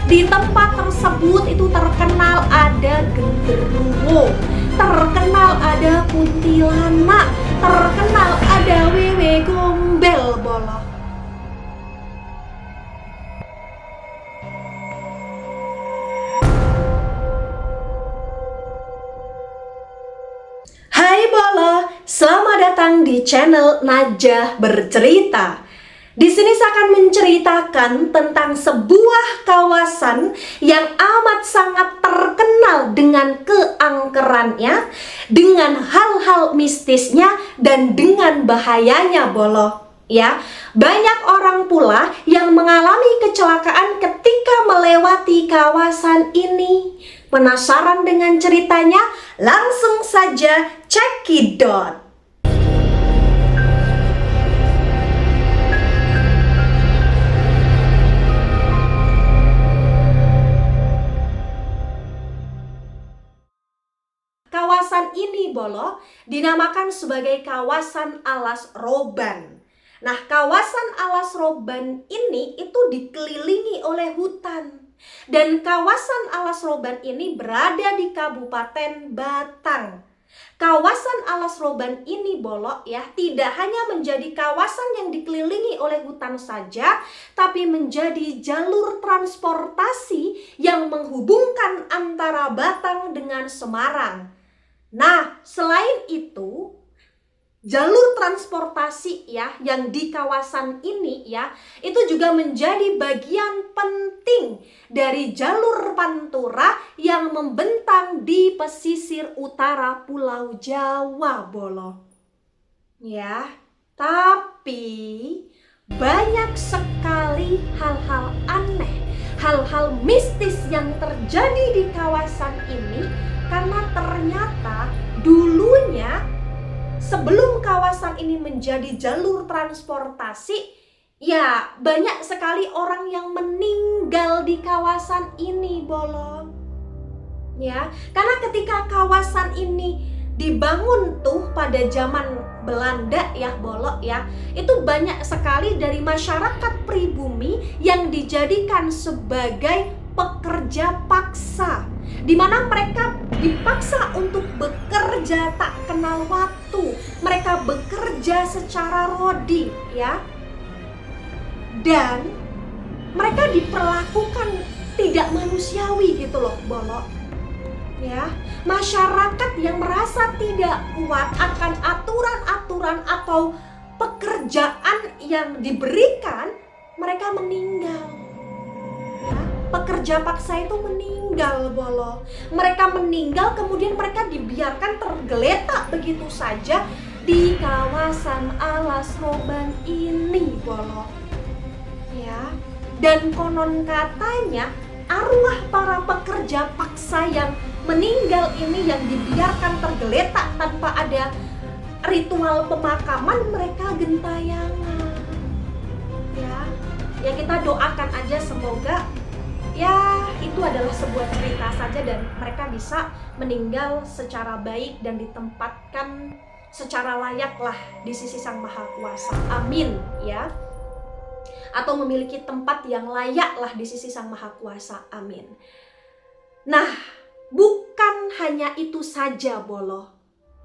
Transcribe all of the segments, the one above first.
Di tempat tersebut itu terkenal ada genderuwo, terkenal ada kuntilanak, terkenal ada wewe gombel bolo. Hai bolo, selamat datang di channel Najah Bercerita. Di sini saya akan menceritakan tentang sebuah kawasan yang amat sangat terkenal dengan keangkerannya, dengan hal-hal mistisnya, dan dengan bahayanya bolo. Ya, banyak orang pula yang mengalami kecelakaan ketika melewati kawasan ini. Penasaran dengan ceritanya? Langsung saja cekidot. Kawasan ini bolo dinamakan sebagai kawasan Alas Roban. Nah, kawasan Alas Roban ini itu dikelilingi oleh hutan. Dan kawasan Alas Roban ini berada di Kabupaten Batang. Kawasan Alas Roban ini bolo ya, tidak hanya menjadi kawasan yang dikelilingi oleh hutan saja, tapi menjadi jalur transportasi yang menghubungkan antara Batang dengan Semarang. Nah, selain itu, jalur transportasi ya yang di kawasan ini ya, itu juga menjadi bagian penting dari jalur Pantura yang membentang di pesisir utara Pulau Jawa bolo. Ya, tapi banyak sekali hal-hal aneh, hal-hal mistis yang terjadi di kawasan ini karena ternyata dulunya sebelum kawasan ini menjadi jalur transportasi, ya banyak sekali orang yang meninggal di kawasan ini bolo. Ya, karena ketika kawasan ini dibangun tuh pada zaman Belanda ya bolo ya, itu banyak sekali dari masyarakat pribumi yang dijadikan sebagai pekerja paksa, di mana mereka dipaksa untuk bekerja tak kenal waktu. Mereka bekerja secara rodi ya, dan mereka diperlakukan tidak manusiawi gitu loh bolo. Ya, masyarakat yang merasa tidak kuat akan aturan-aturan atau pekerjaan yang diberikan, mereka meninggal. Ya, pekerja paksa itu meninggal bolo. Mereka meninggal, kemudian mereka dibiarkan tergeletak begitu saja di kawasan Alas Roban ini bolo. Ya, dan konon katanya arwah para pekerja paksa yang meninggal ini yang dibiarkan tergeletak tanpa ada ritual pemakaman, mereka gentayangan. Ya kita doakan aja semoga ya itu adalah sebuah cerita saja dan mereka bisa meninggal secara baik dan ditempatkan secara layak lah di sisi Sang Maha Kuasa. Amin ya. Atau memiliki tempat yang layak lah di sisi Sang Maha Kuasa. Amin. Nah, bukan hanya itu saja bolo.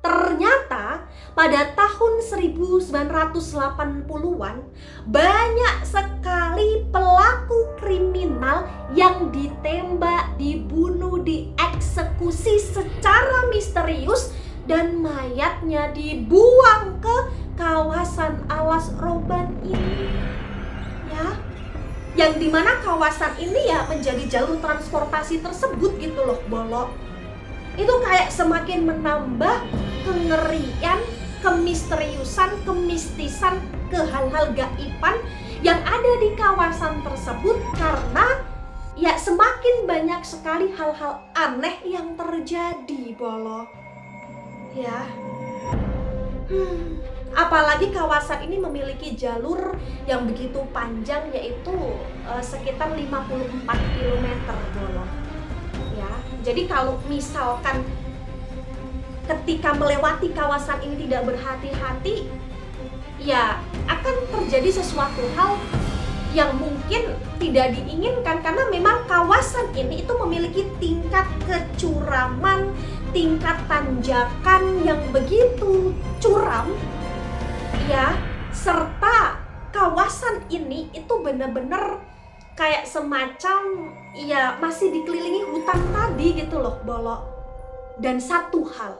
Ternyata pada tahun 1980-an banyak sekali pelaku kriminal yang ditembak, dibunuh, dieksekusi secara misterius dan mayatnya dibuang ke kawasan Alas Roban ini. Ya, yang dimana kawasan ini ya menjadi jalur transportasi tersebut gitu loh bolo. Itu kayak semakin menambah kengerian, kemisteriusan, kemistisan, ke hal-hal gaiban yang ada di kawasan tersebut karena ya semakin banyak sekali hal-hal aneh yang terjadi bolo. Ya. Apalagi kawasan ini memiliki jalur yang begitu panjang, yaitu sekitar 54 km bolo. Ya, jadi kalau misalkan ketika melewati kawasan ini tidak berhati-hati, ya akan terjadi sesuatu hal yang mungkin tidak diinginkan, karena memang kawasan ini itu memiliki tingkat kecuraman, tingkat tanjakan yang begitu curam ya, serta kawasan ini itu benar-benar kayak semacam ya masih dikelilingi hutan tadi gitu loh, Bolo. Dan satu hal,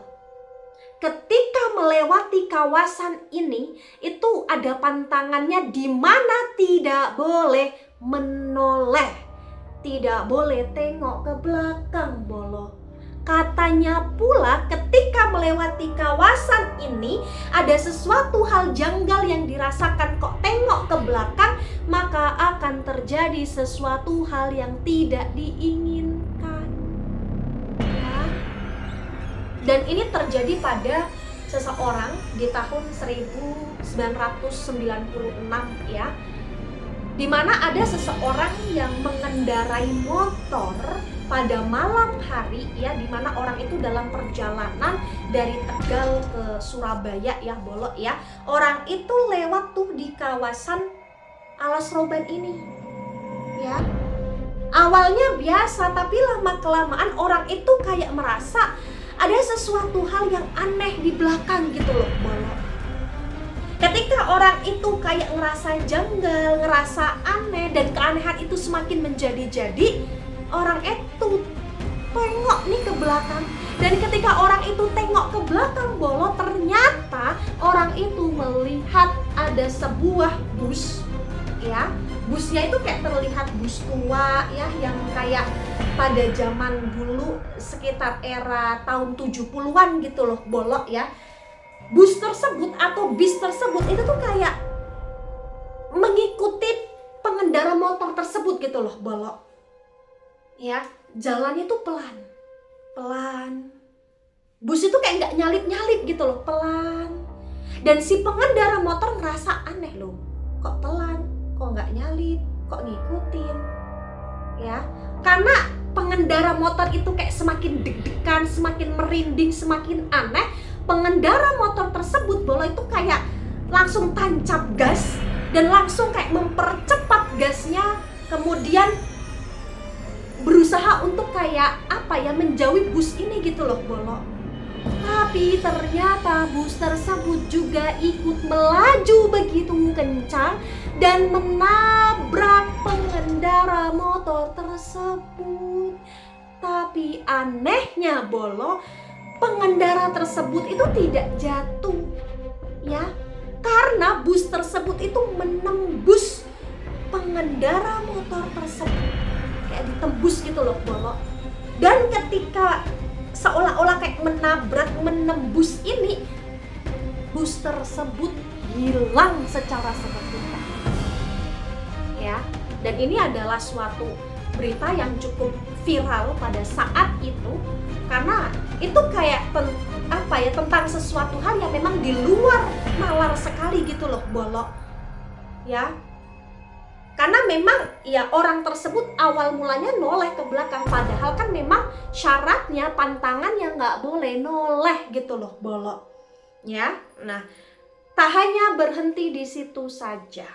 ketika melewati kawasan ini itu ada pantangannya di mana tidak boleh menoleh, tidak boleh tengok ke belakang, Bolo. Katanya pula ketika melewati kawasan ini ada sesuatu hal janggal yang dirasakan, kok tengok ke belakang maka akan terjadi sesuatu hal yang tidak diinginkan ya. Dan ini terjadi pada seseorang di tahun 1996 ya, dimana ada seseorang yang mengendarai motor pada malam hari ya, dimana orang itu dalam perjalanan dari Tegal ke Surabaya ya, Bolo ya. Orang itu lewat tuh di kawasan Alas Roban ini ya. Awalnya biasa, tapi lama kelamaan orang itu kayak merasa ada sesuatu hal yang aneh di belakang gitu loh, Bolo. Ketika orang itu kayak ngerasa janggal, ngerasa aneh, dan keanehan itu semakin menjadi-jadi, orang itu tengok nih ke belakang. Dan ketika orang itu tengok ke belakang, Bolo, ternyata orang itu melihat ada sebuah bus ya. Busnya itu kayak terlihat bus tua ya, yang kayak pada zaman dulu sekitar era tahun 70-an gitu loh, Bolo ya. Bus tersebut atau bis tersebut itu tuh kayak mengikuti pengendara motor tersebut gitu loh, Bolo ya. Jalannya tuh pelan. Bus itu kayak nggak nyalip gitu loh, pelan. Dan si pengendara motor ngerasa aneh loh, kok pelan, kok nggak nyalip, kok ngikutin ya. Karena pengendara motor itu kayak semakin deg-degan, semakin merinding, semakin aneh. Pengendara motor tersebut, Bolo, itu kayak langsung tancap gas dan langsung kayak mempercepat gasnya, kemudian berusaha untuk kayak apa ya, menjauhi bus ini gitu loh, Bolo. Tapi ternyata bus tersebut juga ikut melaju begitu kencang dan menabrak pengendara motor tersebut. Tapi anehnya, Bolo, pengendara tersebut itu tidak jatuh ya, karena bus tersebut itu menembus pengendara motor tersebut, kayak ditembus gitu loh, Bolo. Dan ketika seolah-olah kayak menembus ini, bus tersebut hilang secara seketika ya. Dan ini adalah suatu berita yang cukup viral pada saat itu, karena itu kayak tentang sesuatu hal yang memang di luar nalar sekali gitu loh, Bolo ya. Karena memang ya orang tersebut awal mulanya noleh ke belakang, padahal kan memang syaratnya pantangannya nggak boleh noleh gitu loh, Bolo ya. Nah, tak hanya berhenti di situ saja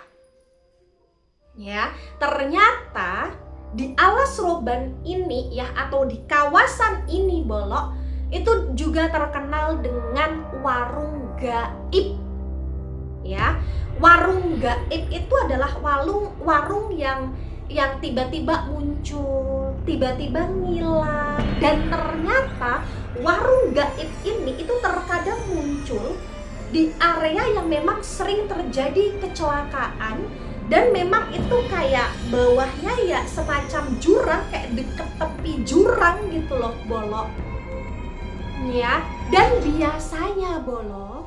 ya, ternyata di Alas Roban ini ya, atau di kawasan ini, Bolo, itu juga terkenal dengan warung gaib ya. Warung gaib itu adalah warung yang tiba-tiba muncul, tiba-tiba ngilang. Dan ternyata warung gaib ini itu terkadang muncul di area yang memang sering terjadi kecelakaan, dan memang itu kayak bawahnya ya semacam jurang, kayak deket tepi jurang gitu loh, Bolo ya. Dan biasanya, Bolo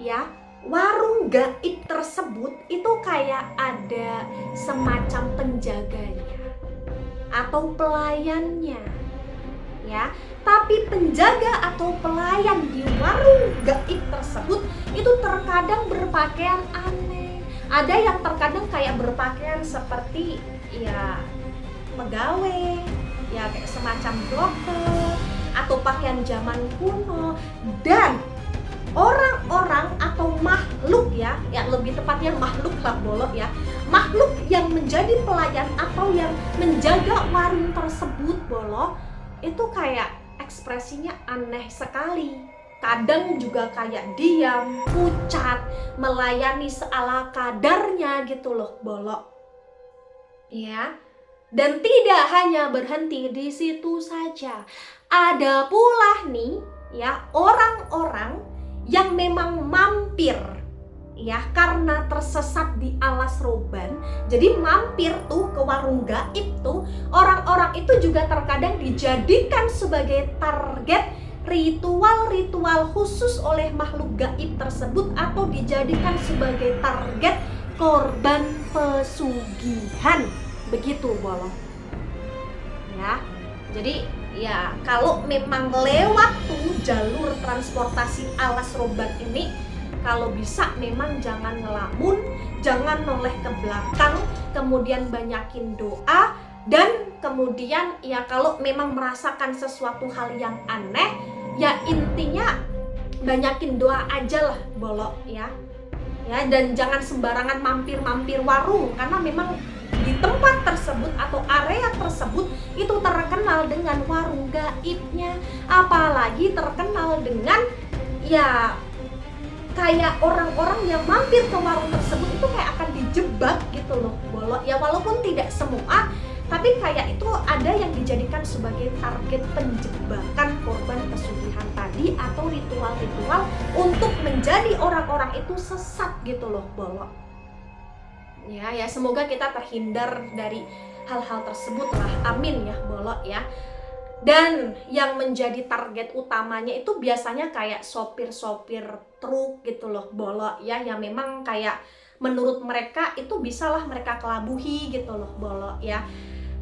ya, warung gaib tersebut itu kayak ada semacam penjaganya atau pelayannya ya. Tapi penjaga atau pelayan di warung gaib tersebut itu terkadang berpakaian aneh. Ada yang terkadang kayak berpakaian seperti ya pegawai ya, kayak semacam dokter atau pakaian zaman kuno. Dan orang-orang atau makhluk ya lebih tepatnya makhluk lah, Bolo ya, makhluk yang menjadi pelayan atau yang menjaga warung tersebut Bolo, itu kayak ekspresinya aneh sekali. Kadang juga kayak diam, pucat, melayani seala kadarnya gitu loh Bolo. Ya. Dan tidak hanya berhenti di situ saja. Ada pula nih ya orang-orang yang memang mampir ya karena tersesat di alas roban. Jadi mampir tuh ke warung gaib tuh, orang-orang itu juga terkadang dijadikan sebagai target ritual-ritual khusus oleh makhluk gaib tersebut, atau dijadikan sebagai target korban pesugihan. Begitu Bolo. Ya. Jadi ya kalau memang lewat tuh jalur transportasi alas roban ini, kalau bisa memang jangan ngelamun, jangan noleh ke belakang, kemudian banyakin doa, dan kemudian ya kalau memang merasakan sesuatu hal yang aneh, ya intinya banyakin doa aja lah Bolo ya. Ya, dan jangan sembarangan mampir-mampir warung, karena memang di tempat tersebut atau area tersebut itu terkenal dengan warung gaibnya, apalagi terkenal dengan ya kayak orang-orang yang mampir ke warung tersebut itu kayak akan dijebak gitu loh Bolo. Ya walaupun tidak semua, tapi kayak itu ada yang dijadikan sebagai target penjebakan korban pesugihan tadi, atau ritual-ritual untuk menjadi orang-orang itu sesat gitu loh Bolo. Ya semoga kita terhindar dari hal-hal tersebut lah, amin ya Bolo ya. Dan yang menjadi target utamanya itu biasanya kayak sopir-sopir truk gitu loh Bolo ya, yang memang kayak menurut mereka itu bisalah mereka kelabuhi gitu loh Bolo ya.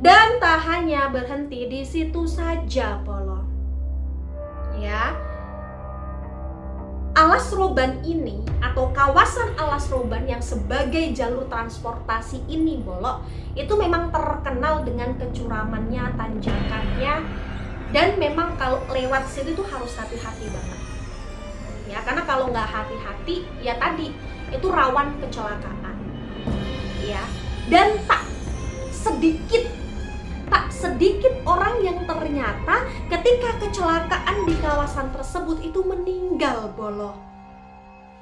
Dan tak hanya berhenti di situ saja Bolo ya. Alas roban ini atau kawasan alas roban yang sebagai jalur transportasi ini Bolo, itu memang terkenal dengan kecuramannya, tanjakannya, dan memang kalau lewat situ tuh harus hati-hati banget ya, karena kalau nggak hati-hati ya tadi itu rawan kecelakaan ya. Dan tak sedikit orang yang ternyata ketika kecelakaan di kawasan tersebut itu meninggal Bolo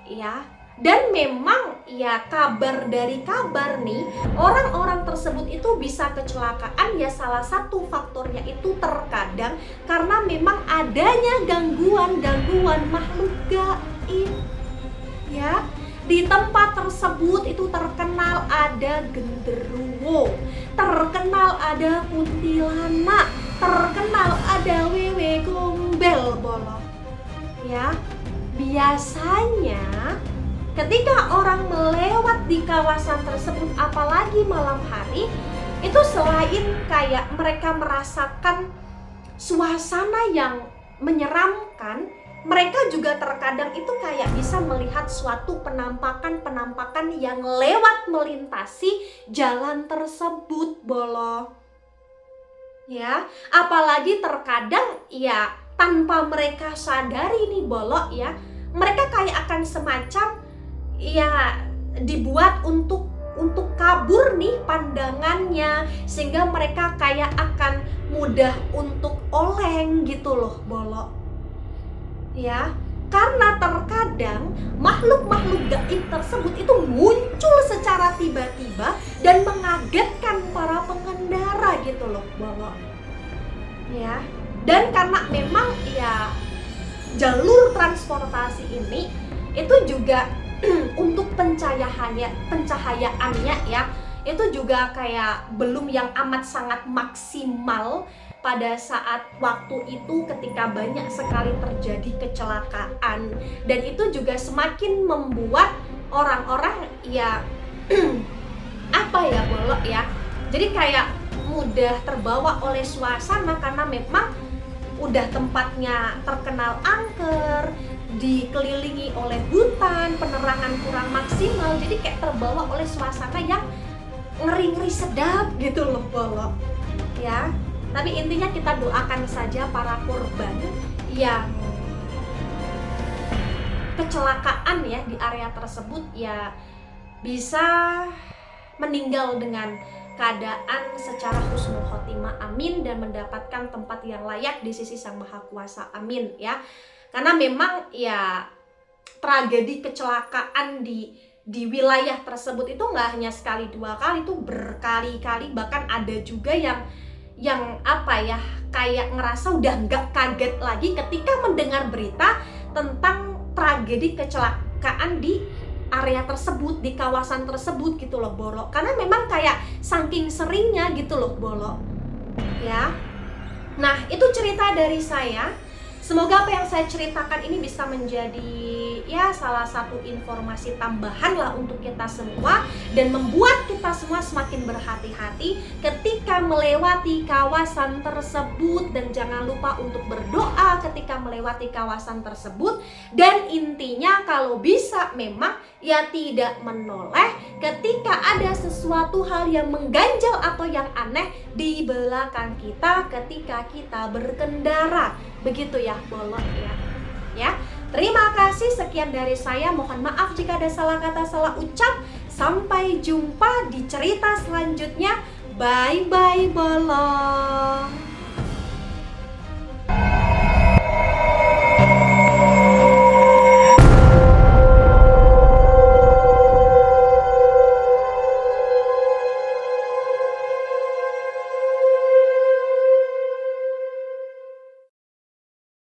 ya. Dan memang ya kabar dari kabar nih, orang-orang tersebut itu bisa kecelakaan ya, salah satu faktornya itu terkadang karena memang adanya gangguan makhluk gaib ya. Di tempat tersebut itu terkenal ada genderuwo, terkenal ada kuntilanak, terkenal ada wewe gombel Bolo ya. Biasanya ketika orang melewat di kawasan tersebut, apalagi malam hari, itu selain kayak mereka merasakan suasana yang menyeramkan, mereka juga terkadang itu kayak bisa melihat suatu penampakan yang lewat melintasi jalan tersebut Bolo ya. Apalagi terkadang ya tanpa mereka sadari nih Bolo ya, mereka kayak akan semacam ya dibuat untuk kabur nih pandangannya, sehingga mereka kayak akan mudah untuk oleng gitu loh Bolo ya. Karena terkadang makhluk-makhluk gaib tersebut itu muncul secara tiba-tiba dan mengagetkan para pengendara gitu loh Bolo ya. Dan karena memang ya jalur transportasi ini itu juga untuk pencahayaannya ya, itu juga kayak belum yang amat sangat maksimal pada saat waktu itu ketika banyak sekali terjadi kecelakaan. Dan itu juga semakin membuat orang-orang ya apa ya Bolo ya, jadi kayak mudah terbawa oleh suasana karena memang udah tempatnya terkenal angker, dikelilingi oleh hutan, penerangan kurang maksimal, jadi kayak terbawa oleh suasana yang ngeri-ngeri sedap gitu loh Bolo ya. Tapi intinya kita doakan saja para korban yang kecelakaan ya di area tersebut ya bisa meninggal dengan keadaan secara husnul khotimah, amin, dan mendapatkan tempat yang layak di sisi Sang Maha Kuasa, amin ya. Karena memang ya tragedi kecelakaan di wilayah tersebut itu nggak hanya sekali dua kali, itu berkali-kali, bahkan ada juga yang apa ya, kayak ngerasa udah nggak kaget lagi ketika mendengar berita tentang tragedi kecelakaan di area tersebut, di kawasan tersebut gitu loh, Bolo. Karena memang kayak saking seringnya gitu loh, Bolo ya. Nah, itu cerita dari saya. Semoga apa yang saya ceritakan ini bisa menjadi ya salah satu informasi tambahan lah untuk kita semua, dan membuat kita semua semakin berhati-hati ketika melewati kawasan tersebut. Dan jangan lupa untuk berdoa ketika melewati kawasan tersebut. Dan intinya kalau bisa memang ya tidak menoleh ketika ada sesuatu hal yang mengganjal atau yang aneh di belakang kita ketika kita berkendara. Begitu ya, Bolo ya. Terima kasih, sekian dari saya. Mohon maaf jika ada salah kata, salah ucap. Sampai jumpa di cerita selanjutnya. Bye bye, Bolo.